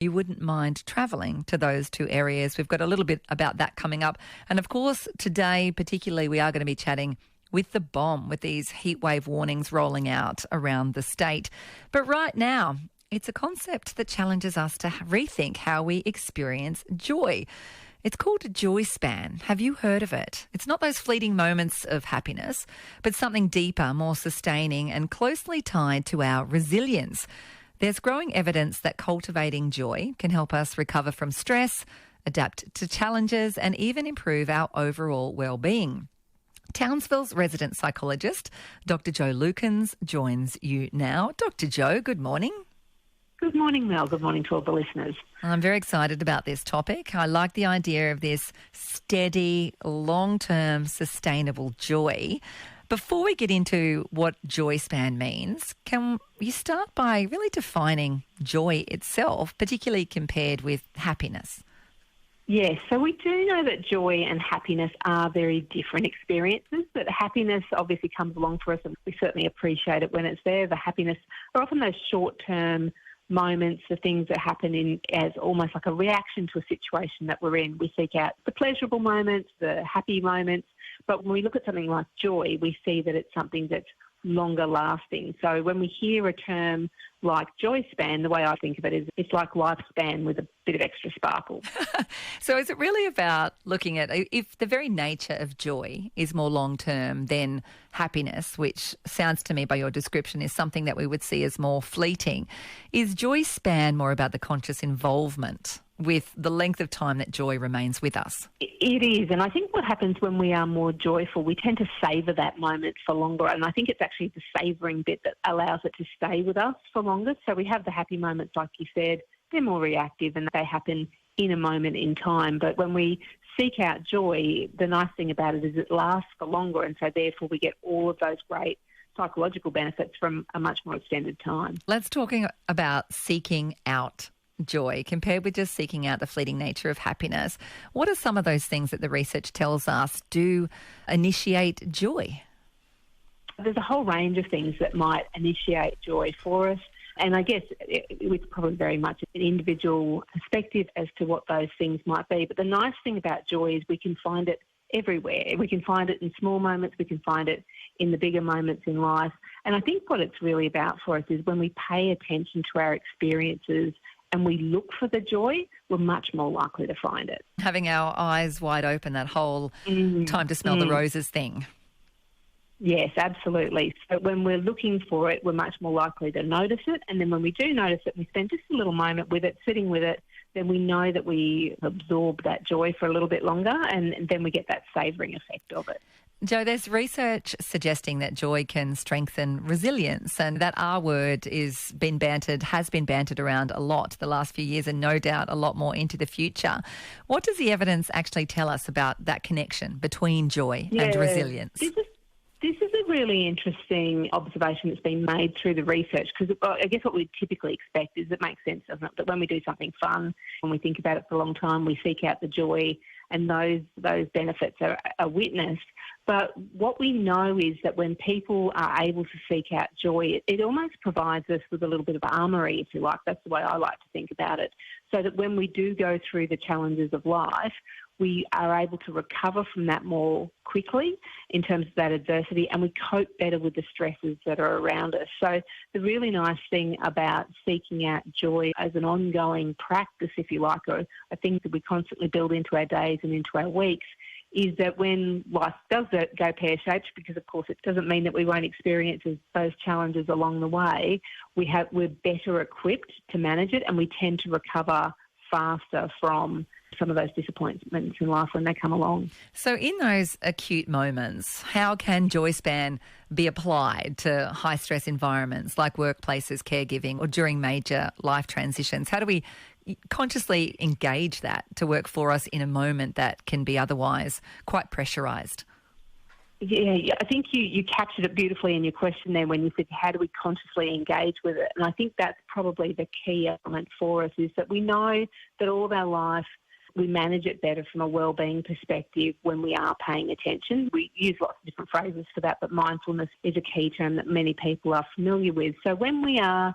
You wouldn't mind travelling to those two areas. We've got a little bit about that coming up. And of course, today particularly, we are going to be chatting with the bomb, with these heatwave warnings rolling out around the state. But right now, it's a concept that challenges us to rethink how we experience joy. It's called Joyspan. Have you heard of it? It's not those fleeting moments of happiness, but something deeper, more sustaining and closely tied to our resilience. There's growing evidence that cultivating joy can help us recover from stress, adapt to challenges and even improve our overall well-being. Townsville's resident psychologist, Dr. Jo Lukens, joins you now. Dr. Jo, good morning. Good morning, Mel. Good morning to all the listeners. I'm very excited about this topic. I like the idea of this steady, long-term, sustainable joy. Before we get into what Joyspan means, can you start by really defining joy itself, particularly compared with happiness? Yes, so we do know that joy and happiness are very different experiences, but happiness obviously comes along for us and we certainly appreciate it when it's there. The happiness are often those short-term moments, the things that happen in as almost like a reaction to a situation that we're in. We seek out the pleasurable moments, the happy moments, but when we look at something like joy, we see that it's something that's longer lasting. So when we hear a term like Joyspan, the way I think of it is it's like lifespan with a bit of extra sparkle. So is it really about looking at if the very nature of joy is more long-term than happiness, which sounds to me by your description is something that we would see as more fleeting, is Joyspan more about the conscious involvement with the length of time that joy remains with us? It is, and I think what happens when we are more joyful, we tend to savour that moment for longer, and I think it's actually the savouring bit that allows it to stay with us for longer. So we have the happy moments, like you said, they're more reactive and they happen in a moment in time, but when we seek out joy, the nice thing about it is it lasts for longer, and so therefore we get all of those great psychological benefits from a much more extended time. Let's talk about seeking out joy compared with just seeking out the fleeting nature of happiness. What are some of those things that the research tells us do initiate joy? There's a whole range of things that might initiate joy for us. And I guess it's probably very much an individual perspective as to what those things might be. But the nice thing about joy is we can find it everywhere. We can find it in small moments. We can find it in the bigger moments in life. And I think what it's really about for us is when we pay attention to our experiences and we look for the joy, we're much more likely to find it. Having our eyes wide open, that whole time to smell the roses thing. Yes, absolutely. So when we're looking for it, we're much more likely to notice it. And then when we do notice it, we spend just a little moment with it, sitting with it, then we know that we absorb that joy for a little bit longer, and then we get that savouring effect of it. Jo, there's research suggesting that joy can strengthen resilience, and that R word has been bantered around a lot the last few years and no doubt a lot more into the future. What does the evidence actually tell us about that connection between joy and resilience? This is a really interesting observation that's been made through the research, because I guess what we typically expect is it makes sense, doesn't it, that when we do something fun, when we think about it for a long time, we seek out the joy and those benefits are witnessed. But what we know is that when people are able to seek out joy, it almost provides us with a little bit of armoury, if you like. That's the way I like to think about it. So that when we do go through the challenges of life, we are able to recover from that more quickly in terms of that adversity, and we cope better with the stresses that are around us. So the really nice thing about seeking out joy as an ongoing practice, if you like, or a thing that we constantly build into our days and into our weeks, is that when life does go pear-shaped, because of course it doesn't mean that we won't experience those challenges along the way, we're better equipped to manage it, and we tend to recover faster from some of those disappointments in life when they come along. So in those acute moments, how can Joyspan be applied to high-stress environments like workplaces, caregiving, or during major life transitions? How do we consciously engage that to work for us in a moment that can be otherwise quite pressurised? Yeah, I think you captured it beautifully in your question there when you said, how do we consciously engage with it? And I think that's probably the key element for us, is that we know that all of our life we manage it better from a wellbeing perspective when we are paying attention. We use lots of different phrases for that, but mindfulness is a key term that many people are familiar with. So when we are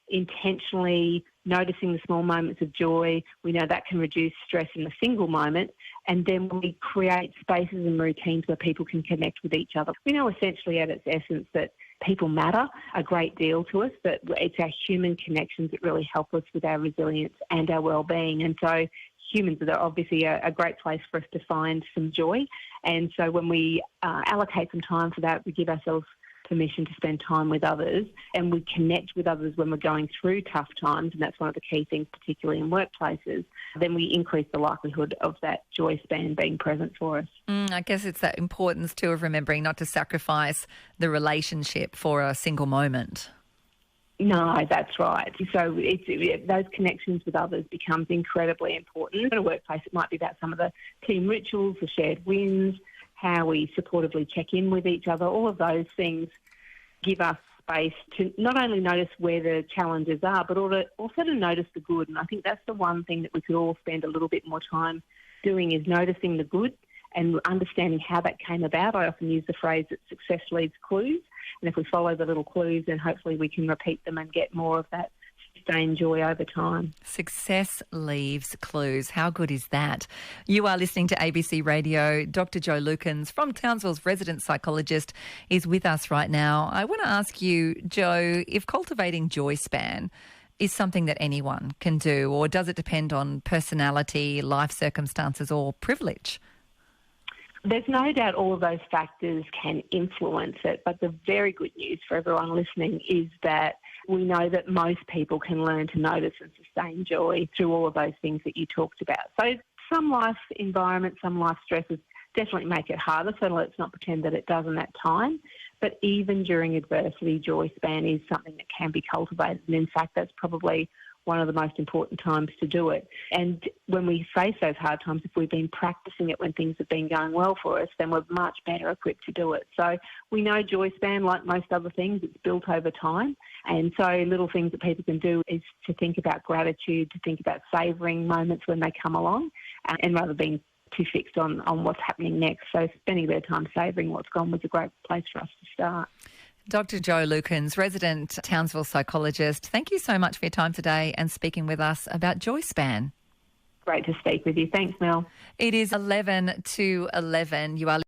intentionally noticing the small moments of joy, we know that can reduce stress in the single moment. And then when we create spaces and routines where people can connect with each other, we know essentially at its essence that people matter a great deal to us, but it's our human connections that really help us with our resilience and our well-being. And so humans are obviously a great place for us to find some joy. And so when we allocate some time for that, we give ourselves permission to spend time with others, and we connect with others when we're going through tough times, and that's one of the key things, particularly in workplaces, then we increase the likelihood of that joy span being present for us. I guess it's that importance too of remembering not to sacrifice the relationship for a single moment. No, that's right. So those connections with others becomes incredibly important. In a workplace, it might be about some of the team rituals, the shared wins, how we supportively check in with each other. All of those things give us space to not only notice where the challenges are, but also to notice the good. And I think that's the one thing that we could all spend a little bit more time doing, is noticing the good and understanding how that came about. I often use the phrase that success leaves clues. And if we follow the little clues, then hopefully we can repeat them and get more of that sustained joy over time. Success leaves clues. How good is that? You are listening to ABC Radio. Dr. Jo Lukens from Townsville's resident psychologist is with us right now. I want to ask you, Jo, if cultivating Joyspan is something that anyone can do, or does it depend on personality, life circumstances, or privilege? There's no doubt all of those factors can influence it, but the very good news for everyone listening is that we know that most people can learn to notice and sustain joy through all of those things that you talked about. So some life environments, some life stresses definitely make it harder, so let's not pretend that it doesn't at time. But even during adversity, joy span is something that can be cultivated. And in fact, that's probably one of the most important times to do it. And when we face those hard times, if we've been practicing it when things have been going well for us, then we're much better equipped to do it. So we know Joyspan, like most other things, it's built over time. And so little things that people can do is to think about gratitude, to think about savouring moments when they come along, and rather being too fixed on what's happening next. So spending a bit of time savouring what's gone was a great place for us to start. Dr. Jo Lukens, resident Townsville psychologist, thank you so much for your time today and speaking with us about Joyspan. Great to speak with you. Thanks, Mel. It is 11 to 11. You are